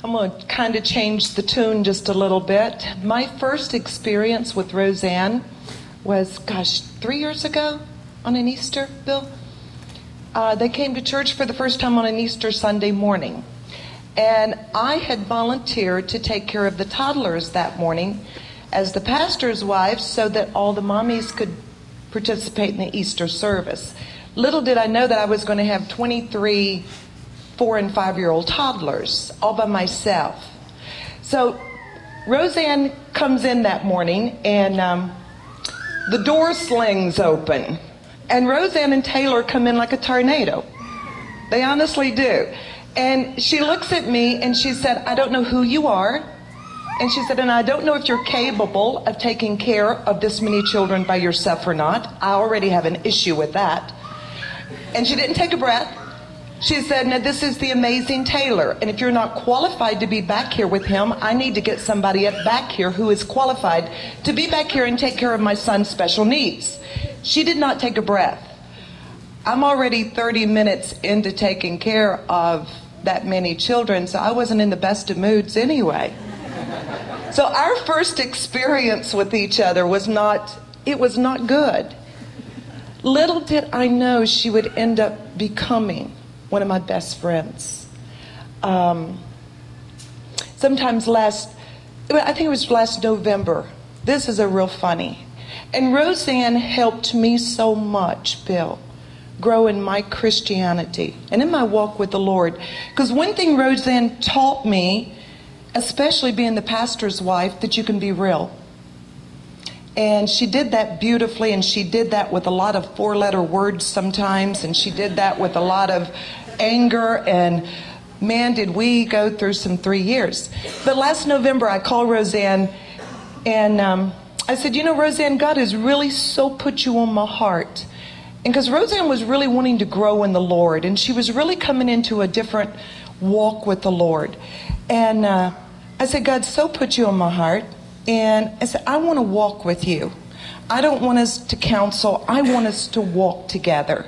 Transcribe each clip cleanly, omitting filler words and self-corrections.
I'm going to kind of change the tune just a little bit. My first experience with Roseanne was, 3 years ago on an Easter, Bill. They came to church for the first time on an Easter Sunday morning. And I had volunteered to take care of the toddlers that morning as the pastor's wife so that all the mommies could participate in the Easter service. Little did I know that I was going to have 23 4- and 5-year-old toddlers all by myself. So Roseanne comes in that morning and the door slings open. And Roseanne and Taylor come in like a tornado. They honestly do. And she looks at me and she said, I don't know who you are. And she said, and I don't know if you're capable of taking care of this many children by yourself or not. I already have an issue with that. And she didn't take a breath. She said, now this is the amazing Taylor. And if you're not qualified to be back here with him, I need to get somebody back here who is qualified to be back here and take care of my son's special needs. She did not take a breath. I'm already 30 minutes into taking care of that many children, so I wasn't in the best of moods anyway. So our first experience with each other was not good. Little did I know she would end up becoming one of my best friends. Sometimes I think it was last November. This is a real funny. And Roseanne helped me so much, Bill, grow in my Christianity and in my walk with the Lord. Because one thing Roseanne taught me, especially being the pastor's wife, that you can be real. And she did that beautifully, and she did that with a lot of 4-letter words sometimes, and she did that with a lot of anger, and man, did we go through some 3 years. But last November, I called Roseanne, and I said, you know, Roseanne, God has really so put you on my heart. And because Roseanne was really wanting to grow in the Lord, and she was really coming into a different walk with the Lord. And I said, God so put you on my heart. And I said, I want to walk with you. I don't want us to counsel. I want us to walk together.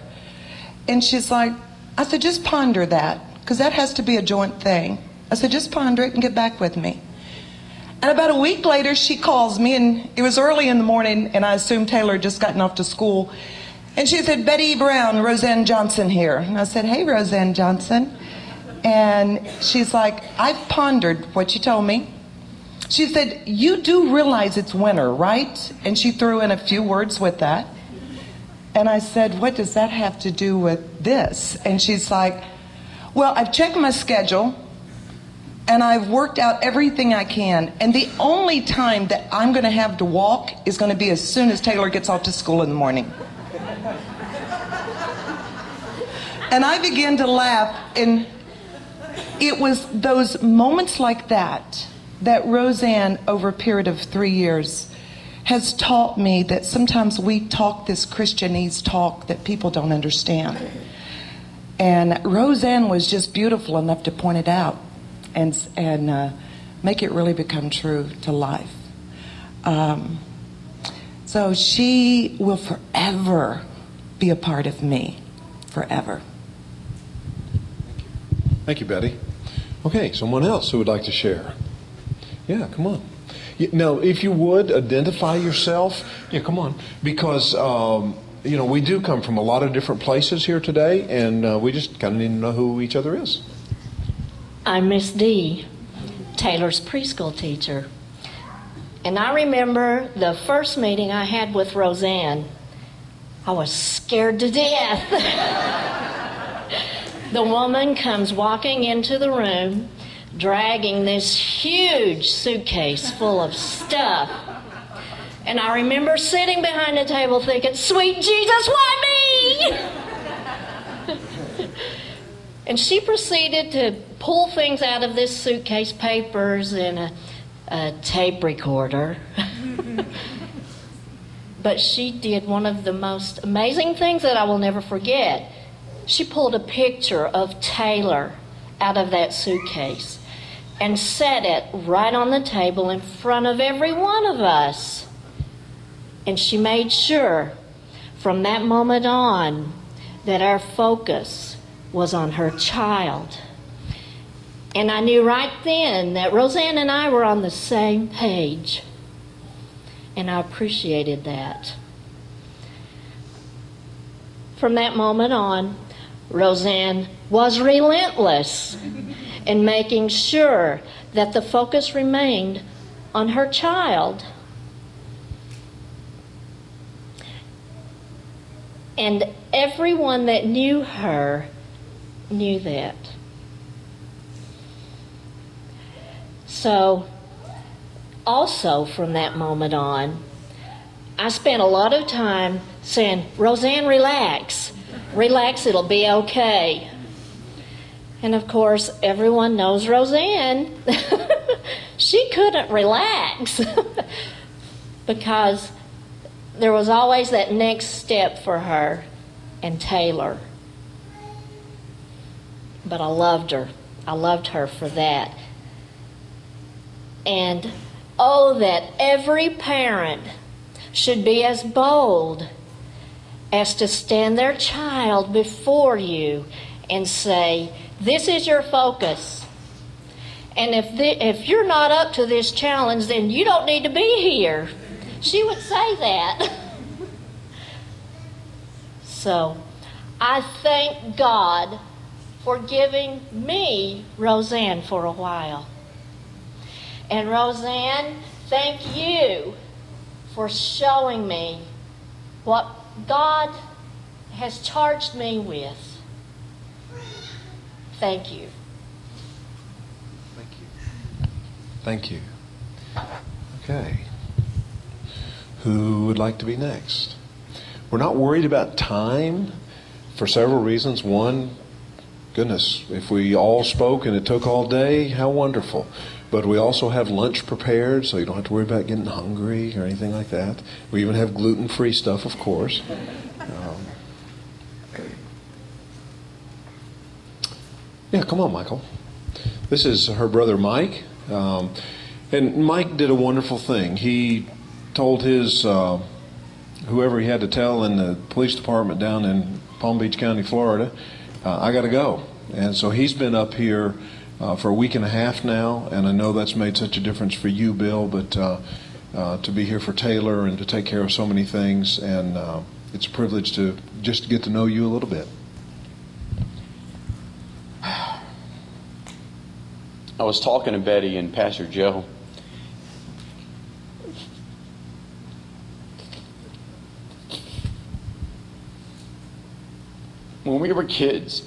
And she's like, I said, just ponder that, because that has to be a joint thing. I said, just ponder it and get back with me. And about a week later, she calls me, and it was early in the morning, and I assumed Taylor had just gotten off to school. And she said, Betty Brown, Roseanne Johnson here. And I said, hey, Roseanne Johnson. And she's like, I've pondered what you told me. She said, you do realize it's winter, right? And she threw in a few words with that. And I said, what does that have to do with this? And she's like, well, I've checked my schedule, and I've worked out everything I can. And the only time that I'm going to have to walk is going to be as soon as Taylor gets off to school in the morning. And I began to laugh, and it was those moments like that Roseanne, over a period of 3 years, has taught me that sometimes we talk this Christianese talk that people don't understand. And Roseanne was just beautiful enough to point it out and make it really become true to life. So she will forever be a part of me, forever. Thank you, Betty. Okay, someone else who would like to share. Yeah, come on. Now, if you would, identify yourself. Yeah, come on. Because, you know, we do come from a lot of different places here today, and we just kind of need to know who each other is. I'm Miss D, Taylor's preschool teacher. And I remember the first meeting I had with Roseanne. I was scared to death. The woman comes walking into the room, dragging this huge suitcase full of stuff. And I remember sitting behind the table thinking, sweet Jesus, why me? And she proceeded to pull things out of this suitcase, papers and a tape recorder. But she did one of the most amazing things that I will never forget. She pulled a picture of Taylor out of that suitcase and set it right on the table in front of every one of us. And she made sure from that moment on that our focus was on her child. And I knew right then that Roseanne and I were on the same page. And I appreciated that. From that moment on, Roseanne was relentless in making sure that the focus remained on her child. And everyone that knew her knew that. So, also from that moment on, I spent a lot of time saying, Roseanne, relax. Relax, it'll be okay. And of course, everyone knows Roseanne. She couldn't relax because there was always that next step for her and Taylor. But I loved her. I loved her for that. And oh, that every parent should be as bold as to stand their child before you and say, this is your focus. And if you're not up to this challenge, then you don't need to be here. She would say that. So I thank God for giving me Roseanne for a while. And Roseanne, thank you for showing me what God has charged me with. Thank you. Thank you. Thank you. Okay. Who would like to be next? We're not worried about time for several reasons. One, goodness, if we all spoke and it took all day, how wonderful. But we also have lunch prepared, so you don't have to worry about getting hungry or anything like that. We even have gluten-free stuff, of course. Yeah, come on, Michael. This is her brother, Mike. And Mike did a wonderful thing. He told his, whoever he had to tell in the police department down in Palm Beach County, Florida, I got to go. And so he's been up here for a week and a half now, and I know that's made such a difference for you, Bill, but to be here for Taylor and to take care of so many things, and it's a privilege to just get to know you a little bit. I was talking to Betty and Pastor Joe. When we were kids,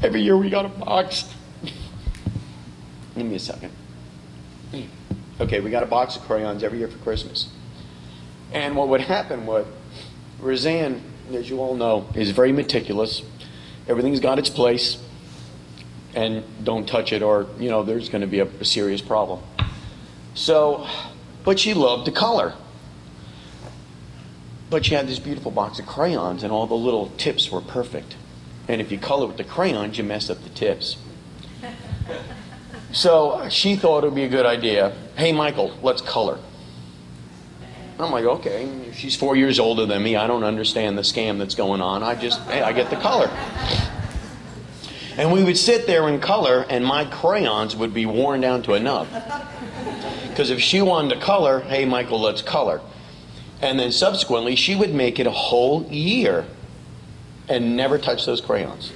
every year we got a box. Give me a second. Okay, we got a box of crayons every year for Christmas. And what would happen was, Roseanne, as you all know, is very meticulous. Everything's got its place. And don't touch it or, you know, there's going to be a serious problem. So, but she loved to color. But she had this beautiful box of crayons and all the little tips were perfect. And if you color with the crayons, you mess up the tips. So she thought it would be a good idea. Hey, Michael, let's color. I'm like, okay, she's 4 years older than me. I don't understand the scam that's going on. I get the color. And we would sit there and color, and my crayons would be worn down to a nub. Because if she wanted to color, hey, Michael, let's color. And then subsequently, she would make it a whole year and never touch those crayons.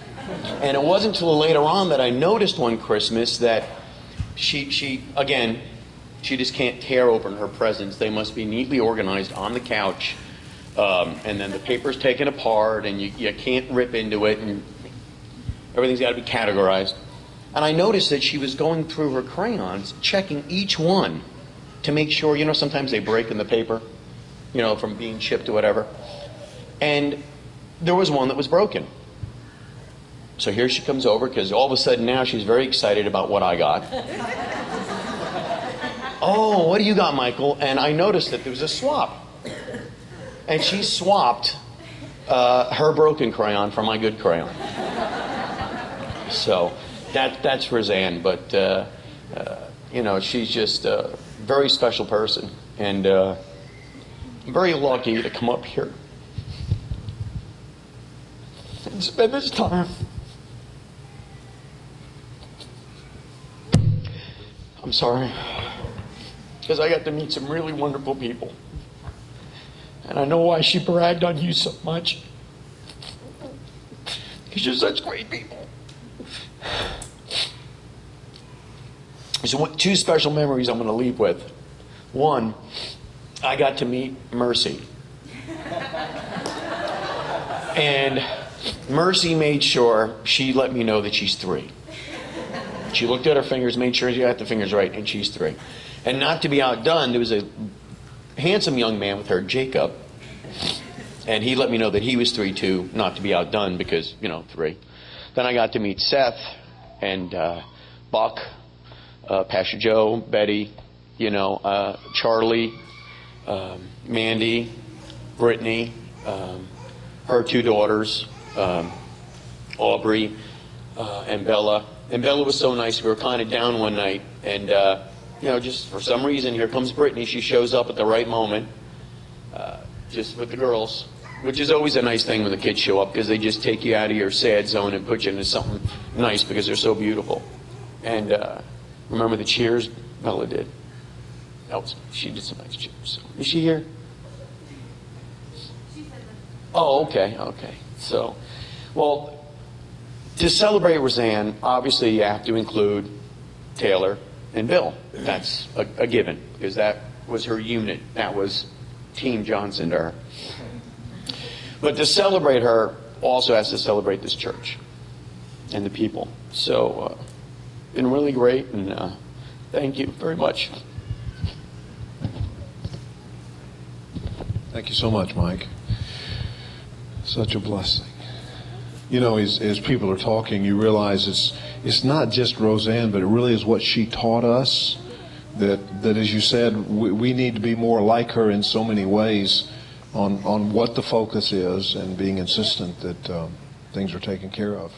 And it wasn't until later on that I noticed one Christmas that she just can't tear open her presents. They must be neatly organized on the couch. And then the paper's taken apart, and you can't rip into it. And everything's got to be categorized. And I noticed that she was going through her crayons, checking each one to make sure, you know, sometimes they break in the paper, you know, from being chipped or whatever. And there was one that was broken. So here she comes over, because all of a sudden now she's very excited about what I got. Oh, what do you got, Michael? And I noticed that there was a swap. And she swapped her broken crayon for my good crayon. So that's Roseanne, but you know, she's just a very special person, and I'm very lucky to come up here and spend this time I'm sorry. Because I got to meet some really wonderful people. And I know why she bragged on you so much. Because you're such great people. So two special memories I'm going to leave with. One, I got to meet Mercy. And Mercy made sure she let me know that she's 3. She looked at her fingers, made sure she got the fingers right, and she's 3. And not to be outdone, there was a handsome young man with her, Jacob. And he let me know that he was 3 too, not to be outdone because, 3. Then I got to meet Seth and Buck, Pastor Joe, Betty, Charlie, Mandy, Brittany, her 2 daughters, Aubrey, and Bella. And Bella was so nice. We were kind of down one night, and just for some reason, here comes Brittany. She shows up at the right moment, just with the girls, which is always a nice thing when the kids show up because they just take you out of your sad zone and put you into something nice because they're so beautiful. And remember the cheers Bella did? She did some nice cheers. So, is she here? Oh, okay. So, well, to celebrate Roseanne, obviously you have to include Taylor and Bill. That's a given, because that was her unit. That was Team Johnson to her. But to celebrate her also has to celebrate this church and the people. So, been really great, and thank you very much. Thank you so much, Mike. Such a blessing. As people are talking, you realize it's not just Roseanne, but it really is what she taught us. That as you said, we need to be more like her in so many ways on what the focus is and being insistent that things are taken care of.